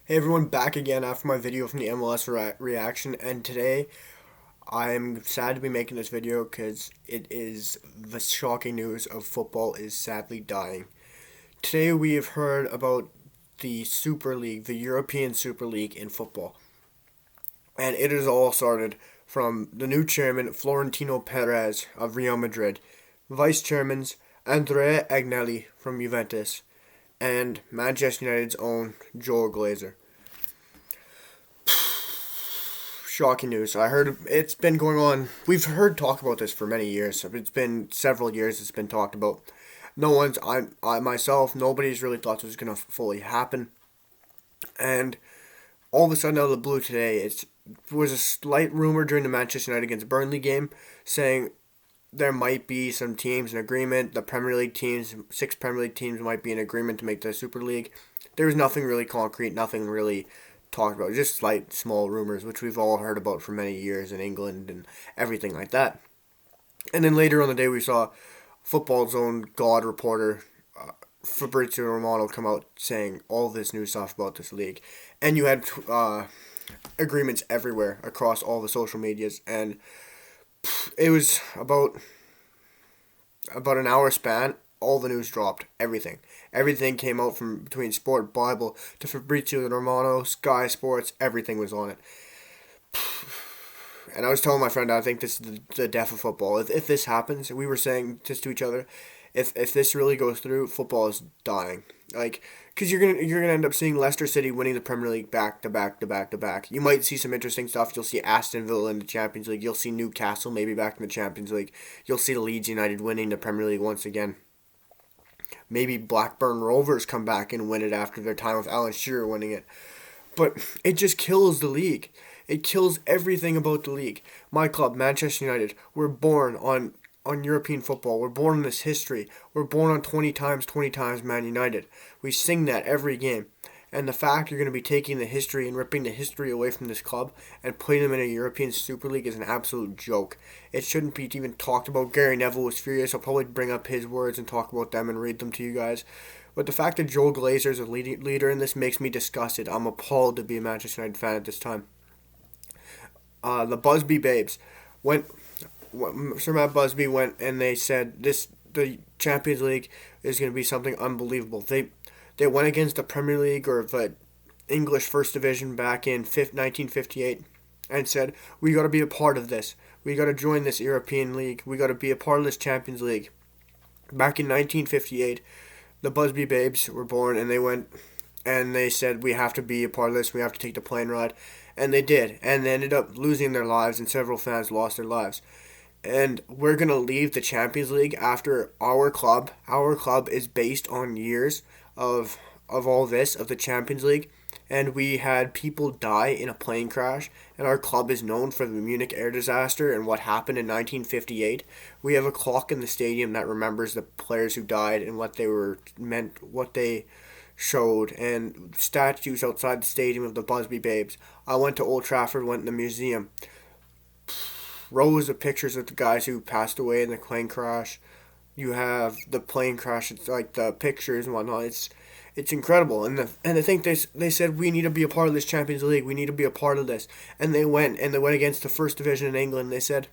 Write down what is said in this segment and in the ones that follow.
Hey everyone, back again after my video from the MLS reaction, and today I'm sad to be making this video because it is the shocking news of football is sadly dying. Today we have heard about the Super League, the European Super League in football, and it has all started from the new chairman Florentino Perez of Real Madrid, vice chairmans Andrea Agnelli from Juventus, and Manchester United's own Joel Glazer. Shocking news. I heard it's been going on. We've heard talk about this for many years. It's been several years it's been talked about. No one's, I myself, nobody's really thought this was going to fully happen. And all of a sudden, out of the blue today, it was a slight rumor during the Manchester United against Burnley game saying there might be some teams in agreement. The Premier League teams, 6 Premier League teams, might be in agreement to make the Super League. There was nothing really concrete, nothing really talked about, just slight small rumors, which we've all heard about for many years in England and everything like that. And then later on the day, we saw Football Zone God reporter Fabrizio Romano come out saying all this new stuff about this league, and you had agreements everywhere across all the social medias, and it was about an hour span. All the news dropped. Everything came out from between Sport Bible to Fabrizio Romano, Sky Sports. Everything was on it. And I was telling my friend, I think this is the death of football. If this happens, we were saying just to each other, if this really goes through, football is dying. Like, because you're gonna end up seeing Leicester City winning the Premier League back to back to back to back. You might see some interesting stuff. You'll see Aston Villa in the Champions League. You'll see Newcastle maybe back in the Champions League. You'll see the Leeds United winning the Premier League once again. Maybe Blackburn Rovers come back and win it after their time with Alan Shearer winning it. But it just kills the league. It kills everything about the league. My club, Manchester United, we're born on European football. We're born in this history. We're born on 20 times Man United. We sing that every game. And the fact you're going to be taking the history and ripping the history away from this club and putting them in a European Super League is an absolute joke. It shouldn't be even talked about. Gary Neville was furious. I'll probably bring up his words and talk about them and read them to you guys. But the fact that Joel Glazer is a leader in this makes me disgusted. I'm appalled to be a Manchester United fan at this time. The Busby Babes went. Sir Matt Busby went and they said the Champions League is going to be something unbelievable. They went against the Premier League or the English First Division back in 1958 and said, we got to be a part of this. We got to join this European League. We got to be a part of this Champions League. Back in 1958, the Busby Babes were born and they went and they said, we have to be a part of this. We have to take the plane ride. And they did. And they ended up losing their lives and several fans lost their lives. And we're going to leave the Champions League after our club. Our club is based on years of all this, of the Champions League. And we had people die in a plane crash. And our club is known for the Munich air disaster and what happened in 1958. We have a clock in the stadium that remembers the players who died and what they were meant, what they showed, and statues outside the stadium of the Busby Babes. I went to Old Trafford, went in the museum. Rows of pictures of the guys who passed away in the plane crash. You have the plane crash. It's like the pictures and whatnot. It's incredible. And I think they said we need to be a part of this Champions League. We need to be a part of this. And they went against the First Division in England. They said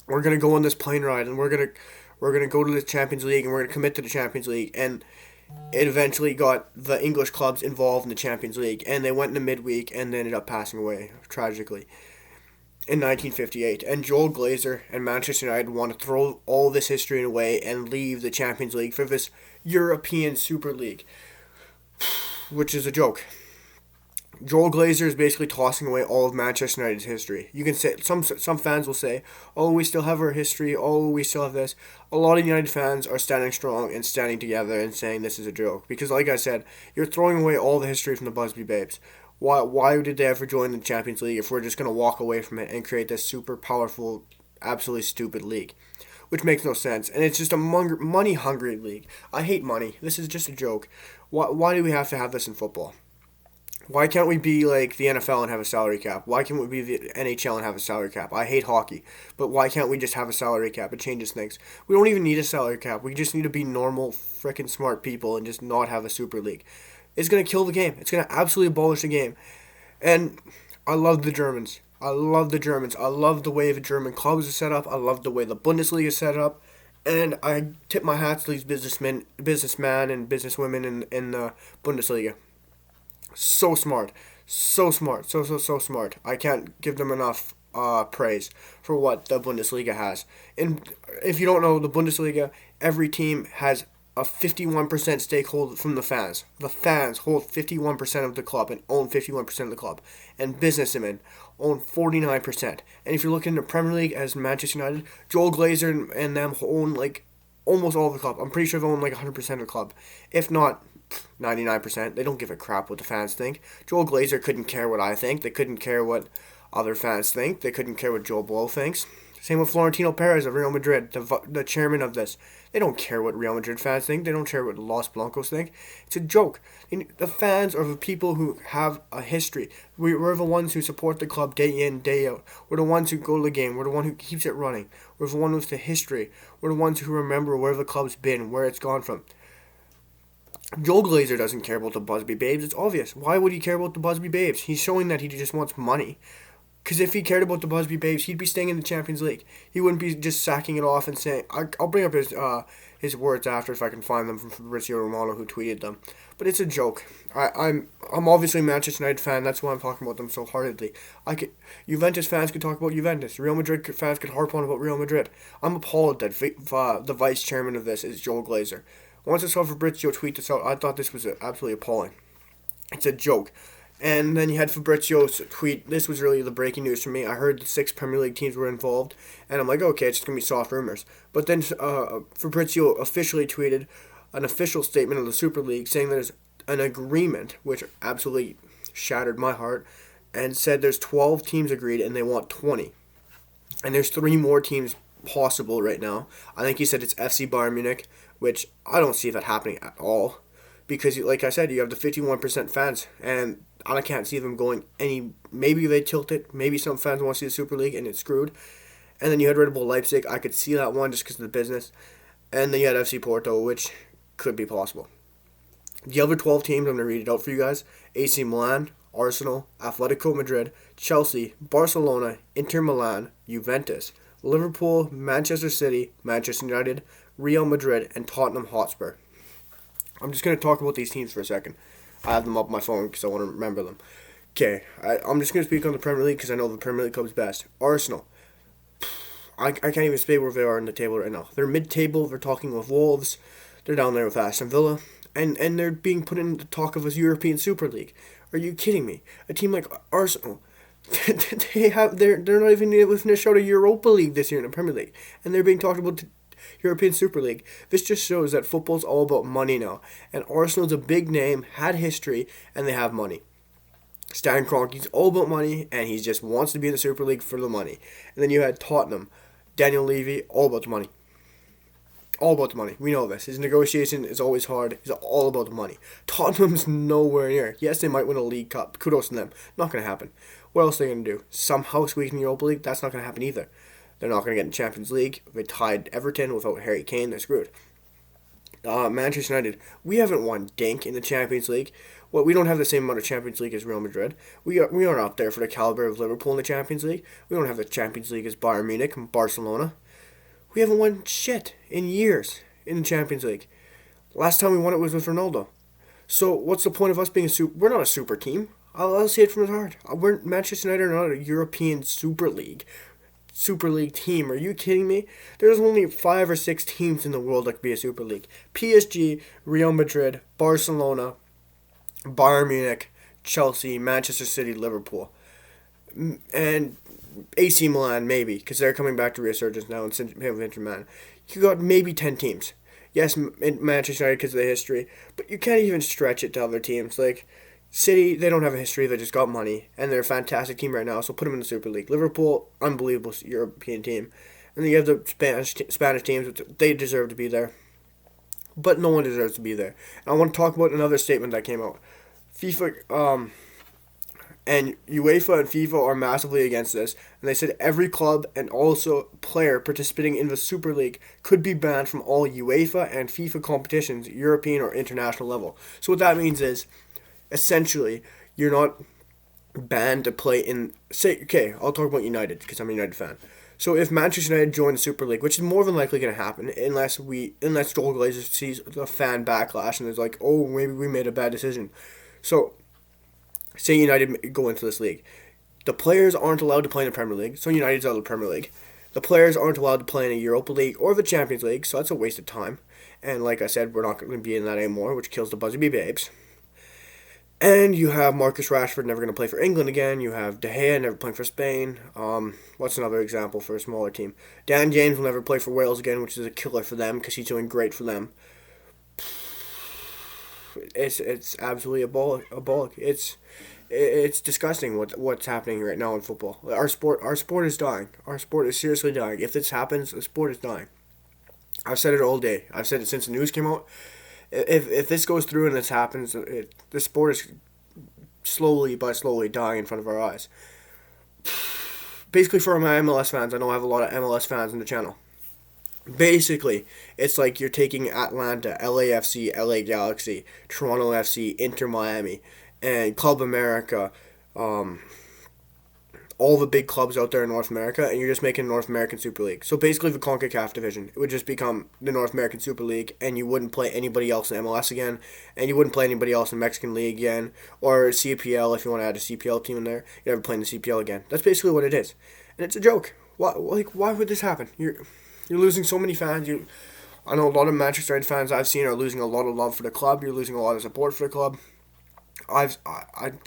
we're gonna go on this plane ride and we're gonna go to the Champions League and we're gonna commit to the Champions League. And it eventually got the English clubs involved in the Champions League, and they went in the midweek and they ended up passing away tragically in 1958. And Joel Glazer and Manchester United want to throw all this history away and leave the Champions League for this European Super League, which is a joke. Joel Glazer is basically tossing away all of Manchester United's history. You can say some fans will say, "Oh, we still have our history. Oh, we still have this." A lot of United fans are standing strong and standing together and saying this is a joke because, like I said, you're throwing away all the history from the Busby Babes. Why did they ever join the Champions League if we're just gonna walk away from it and create this super powerful, absolutely stupid league? Which makes no sense, and it's just a money-hungry league. I hate money. This is just a joke. Why do we have to have this in football? Why can't we be like the NFL and have a salary cap? Why can't we be the NHL and have a salary cap? I hate hockey, but why can't we just have a salary cap? It changes things. We don't even need a salary cap. We just need to be normal, freaking smart people and just not have a super league. It's going to kill the game. It's going to absolutely abolish the game. And I love the Germans. I love the Germans. I love the way the German clubs are set up. I love the way the Bundesliga is set up. And I tip my hats to these businessmen and businesswomen in the Bundesliga. So smart. So smart. So smart. I can't give them enough praise for what the Bundesliga has. And if you don't know, the Bundesliga, every team has a 51% stakeholder from the fans. The fans hold 51% of the club and own 51% of the club. And businessmen own 49%. And if you're looking at the Premier League as Manchester United, Joel Glazer and them own like almost all of the club. I'm pretty sure they own like 100% of the club. If not 99%. They don't give a crap what the fans think. Joel Glazer couldn't care what I think. They couldn't care what other fans think. They couldn't care what Joe Blow thinks. Same with Florentino Perez of Real Madrid, the chairman of this. They don't care what Real Madrid fans think. They don't care what Los Blancos think. It's a joke. The fans are the people who have a history. We're the ones who support the club day in, day out. We're the ones who go to the game. We're the one who keeps it running. We're the one with the history. We're the ones who remember where the club's been, where it's gone from. Joel Glazer doesn't care about the Busby Babes. It's obvious. Why would he care about the Busby Babes? He's showing that he just wants money. Because if he cared about the Busby Babes, he'd be staying in the Champions League. He wouldn't be just sacking it off and saying... I'll bring up his words after if I can find them from Fabrizio Romano, who tweeted them. But it's a joke. I'm obviously a Manchester United fan. That's why I'm talking about them so heartedly. Juventus fans could talk about Juventus. Real Madrid fans could harp on about Real Madrid. I'm appalled that the vice chairman of this is Joel Glazer. Once I saw Fabrizio tweet this out, I thought this was absolutely appalling. It's a joke. And then you had Fabrizio's tweet. This was really the breaking news for me. I heard the 6 Premier League teams were involved, and I'm like, okay, it's just going to be soft rumors. But then Fabrizio officially tweeted an official statement of the Super League saying there's an agreement, which absolutely shattered my heart, and said there's 12 teams agreed and they want 20. And there's 3 more teams possible right now. I think he said it's FC Bayern Munich, which I don't see that happening at all. Because, like I said, you have the 51% fans, and I can't see them going any... Maybe they tilt it. Maybe some fans want to see the Super League, and it's screwed. And then you had Red Bull Leipzig. I could see that one just because of the business. And then you had FC Porto, which could be possible. The other 12 teams, I'm going to read it out for you guys. AC Milan, Arsenal, Atletico Madrid, Chelsea, Barcelona, Inter Milan, Juventus, Liverpool, Manchester City, Manchester United, Real Madrid, and Tottenham Hotspur. I'm just going to talk about these teams for a second. I have them up on my phone because I want to remember them. Okay, I'm just going to speak on the Premier League because I know the Premier League club's best. Arsenal. I can't even say where they are in the table right now. They're mid-table. They're talking with Wolves. They're down there with Aston Villa. And they're being put in the talk of a European Super League. Are you kidding me? A team like Arsenal, they're not even able to finish out a Europa League this year in the Premier League. And they're being talked about European Super League. This just shows that football's all about money now. And Arsenal's a big name, had history, and they have money. Stan Kroenke's all about money, and he just wants to be in the Super League for the money. And then you had Tottenham. Daniel Levy, all about the money. All about the money. We know this. His negotiation is always hard. It's all about the money. Tottenham's nowhere near. Yes, they might win a League Cup. Kudos to them. Not going to happen. What else are they going to do? Somehow squeak in the Europa League? That's not going to happen either. They're not going to get in Champions League. They tied Everton without Harry Kane. They're screwed. Manchester United. We haven't won dink in the Champions League. Well, we don't have the same amount of Champions League as Real Madrid. We aren't up there for the caliber of Liverpool in the Champions League. We don't have the Champions League as Bayern Munich and Barcelona. We haven't won shit in years in the Champions League. Last time we won it was with Ronaldo. So what's the point of us being we're not a super team. I'll say it from the heart. Manchester United are not a European Super League team. Are you kidding me? There's only 5 or 6 teams in the world that could be a Super League. PSG, Real Madrid, Barcelona, Bayern Munich, Chelsea, Manchester City, Liverpool. And AC Milan, maybe, because they're coming back to resurgence now and Inter Milan. You got maybe 10 teams. Yes, Manchester United because of the history, but you can't even stretch it to other teams. Like City, they don't have a history. They just got money, and they're a fantastic team right now. So put them in the Super League. Liverpool, unbelievable European team, and then you have the Spanish teams. Which they deserve to be there, but no one deserves to be there. And I want to talk about another statement that came out. FIFA, and UEFA and FIFA are massively against this, and they said every club and also player participating in the Super League could be banned from all UEFA and FIFA competitions, European or international level. So what that means is, essentially, you're not banned to play in, say, okay, I'll talk about United because I'm a United fan. So if Manchester United join the Super League, which is more than likely going to happen, unless Joel Glazer sees a fan backlash and is like, oh, maybe we made a bad decision. So, say United go into this league, the players aren't allowed to play in the Premier League, so United's out of the Premier League. The players aren't allowed to play in a Europa League or the Champions League, so that's a waste of time. And like I said, we're not going to be in that anymore, which kills the Buzzy Bee Babes. And you have Marcus Rashford never going to play for England again. You have De Gea never playing for Spain. What's another example for a smaller team? Dan James will never play for Wales again, which is a killer for them because he's doing great for them. It's absolutely a bollock. It's disgusting what's happening right now in football. Our sport is dying. Our sport is seriously dying. If this happens, the sport is dying. I've said it all day. I've said it since the news came out. If this goes through and this happens, the sport is slowly dying in front of our eyes. Basically, for my MLS fans, I know I have a lot of MLS fans in the channel. Basically, it's like you're taking Atlanta, LAFC, LA Galaxy, Toronto FC, Inter Miami, and Club America, all the big clubs out there in North America, and you're just making North American Super League. So basically the CONCACAF division, it would just become the North American Super League, and you wouldn't play anybody else in MLS again, and you wouldn't play anybody else in Mexican League again, or CPL if you want to add a CPL team in there. You're never playing the CPL again. That's basically what it is. And it's a joke. Why would this happen? You're losing so many fans. I know a lot of Manchester United fans I've seen are losing a lot of love for the club. You're losing a lot of support for the club. I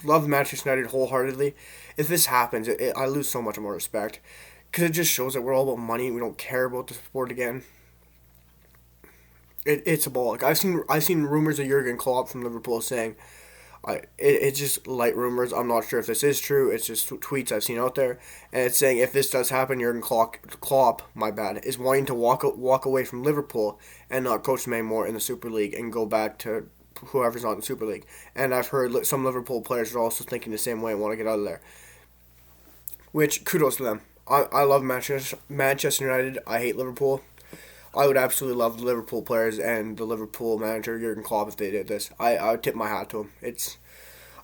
love Manchester United wholeheartedly. If this happens, I lose so much more respect because it just shows that we're all about money and we don't care about the sport again. It's a ball. Like I've seen rumors of Jurgen Klopp from Liverpool saying, it's just light rumors. I'm not sure if this is true. It's just tweets I've seen out there, and it's saying if this does happen, Jurgen Klopp, my bad, is wanting to walk away from Liverpool and not coach them anymore in the Super League and go back to whoever's not in the Super League. And I've heard some Liverpool players are also thinking the same way and want to get out of there. Which, kudos to them. I love Manchester United. I hate Liverpool. I would absolutely love the Liverpool players and the Liverpool manager, Jurgen Klopp, if they did this. I would tip my hat to him.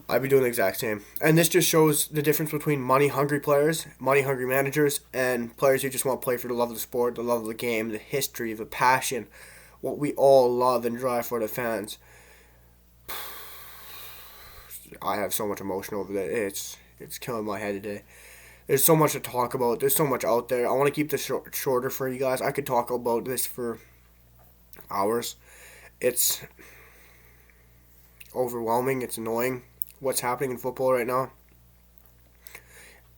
I'd be doing the exact same. And this just shows the difference between money-hungry players, money-hungry managers, and players who just want to play for the love of the sport, the love of the game, the history, the passion, what we all love and drive for the fans. I have so much emotion over that. It's killing my head today. There's so much to talk about. There's so much out there. I want to keep this shorter for you guys. I could talk about this for hours. It's overwhelming. It's annoying what's happening in football right now.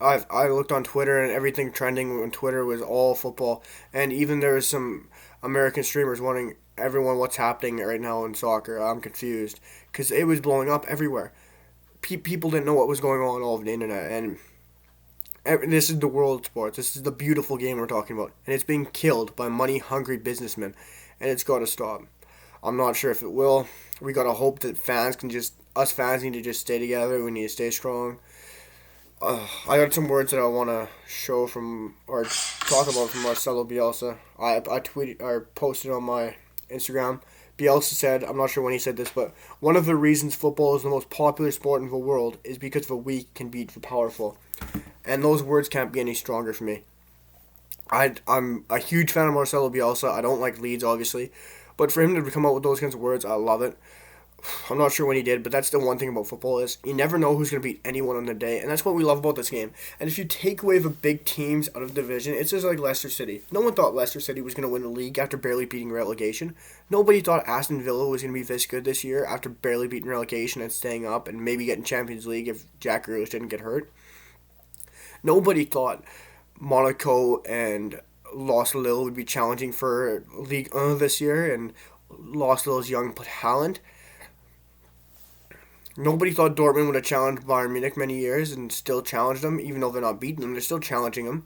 I looked on Twitter and everything trending on Twitter was all football. And even there was some American streamers wondering everyone what's happening right now in soccer. I'm confused because it was blowing up everywhere. People didn't know what was going on all over the internet, and this is the world of sports. This is the beautiful game we're talking about, and it's being killed by money-hungry businessmen, and it's got to stop. I'm not sure if it will. We got to hope that us fans need to just stay together. We need to stay strong. I got some words that I want to show or talk about from Marcelo Bielsa. I tweeted or posted on my Instagram. Bielsa said, I'm not sure when he said this, but one of the reasons football is the most popular sport in the world is because the weak can beat the powerful. And those words can't be any stronger for me. I'm a huge fan of Marcelo Bielsa. I don't like Leeds, obviously. But for him to come out with those kinds of words, I love it. I'm not sure when he did, but that's the one thing about football is you never know who's going to beat anyone on the day, and that's what we love about this game. And if you take away the big teams out of the division, it's just like Leicester City. No one thought Leicester City was going to win the league after barely beating relegation. Nobody thought Aston Villa was going to be this good this year after barely beating relegation and staying up and maybe getting Champions League if Jack Grealish didn't get hurt. Nobody thought Monaco and Los Lille would be challenging for Ligue 1 this year, and Los Lille's young talent. Nobody thought Dortmund would have challenged Bayern Munich many years and still challenged them, even though they're not beating them. They're still challenging them.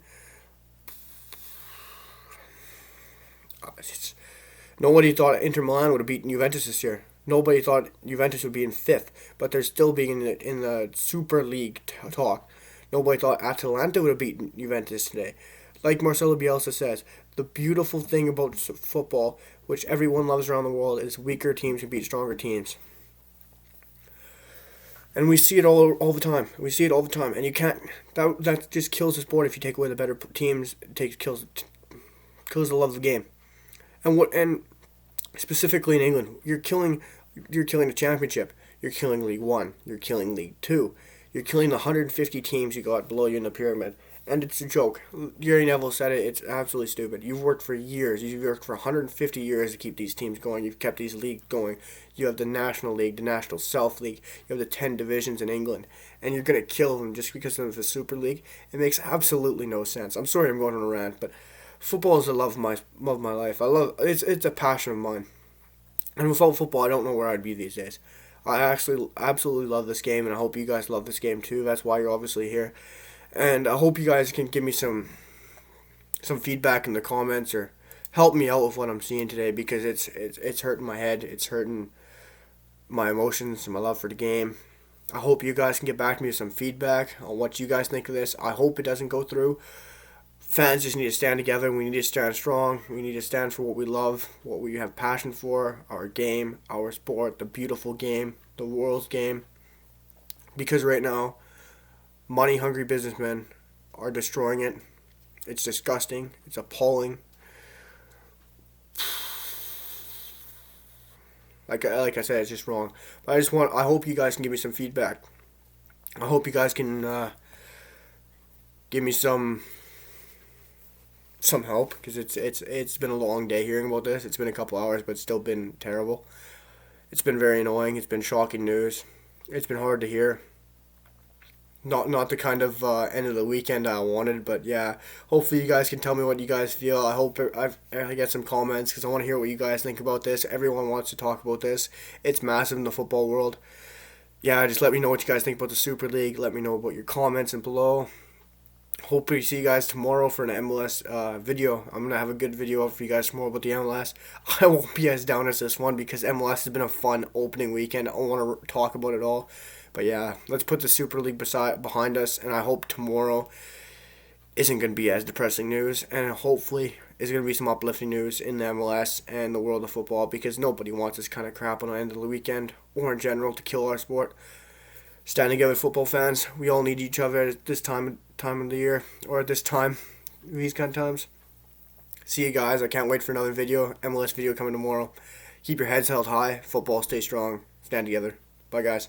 Nobody thought Inter Milan would have beaten Juventus this year. Nobody thought Juventus would be in fifth, but they're still being in the Super League talk. Nobody thought Atalanta would have beaten Juventus today. Like Marcelo Bielsa says, the beautiful thing about football, which everyone loves around the world, is weaker teams can beat stronger teams. And we see it all the time. We see it all the time, and you can't. That just kills the sport if you take away the better teams. It kills the love of the game. And specifically in England, you're killing the championship. You're killing League One. You're killing League Two. You're killing the 150 teams you got below you in the pyramid. And it's a joke. Gary Neville said it. It's absolutely stupid. You've worked for years. You've worked for 150 years to keep these teams going. You've kept these leagues going. You have the National League, the National South League. You have the 10 divisions in England. And you're going to kill them just because of the Super League. It makes absolutely no sense. I'm sorry I'm going on a rant, but football is the love of my life. It's a passion of mine. And without football, I don't know where I'd be these days. I actually absolutely love this game, and I hope you guys love this game too. That's why you're obviously here. And I hope you guys can give me some feedback in the comments or help me out with what I'm seeing today, because it's hurting my head. It's hurting my emotions and my love for the game. I hope you guys can get back to me with some feedback on what you guys think of this. I hope it doesn't go through. Fans just need to stand together. We need to stand strong. We need to stand for what we love, what we have passion for, our game, our sport, the beautiful game, the world's game. Because right now, money-hungry businessmen are destroying it. It's disgusting. It's appalling. Like I said, it's just wrong. But I hope you guys can give me some feedback. I hope you guys can give me some help, because it's been a long day hearing about this. It's been a couple hours, but it's still been terrible. It's been very annoying. It's been shocking news. It's been hard to hear. Not the kind of end of the weekend I wanted, but yeah. Hopefully you guys can tell me what you guys feel. I hope I get some comments, because I want to hear what you guys think about this. Everyone wants to talk about this. It's massive in the football world. Yeah, just let me know what you guys think about the Super League. Let me know about your comments and below. Hopefully see you guys tomorrow for an MLS video. I'm going to have a good video up for you guys tomorrow about the MLS. I won't be as down as this one, because MLS has been a fun opening weekend. I don't want to talk about it all. But yeah, let's put the Super League behind us, and I hope tomorrow isn't going to be as depressing news, and hopefully is going to be some uplifting news in the MLS and the world of football, because nobody wants this kind of crap on the end of the weekend or in general to kill our sport. Stand together, football fans. We all need each other at this time of the year, or at this time, these kind of times. See you guys. I can't wait for another video, MLS video coming tomorrow. Keep your heads held high. Football, stay strong. Stand together. Bye, guys.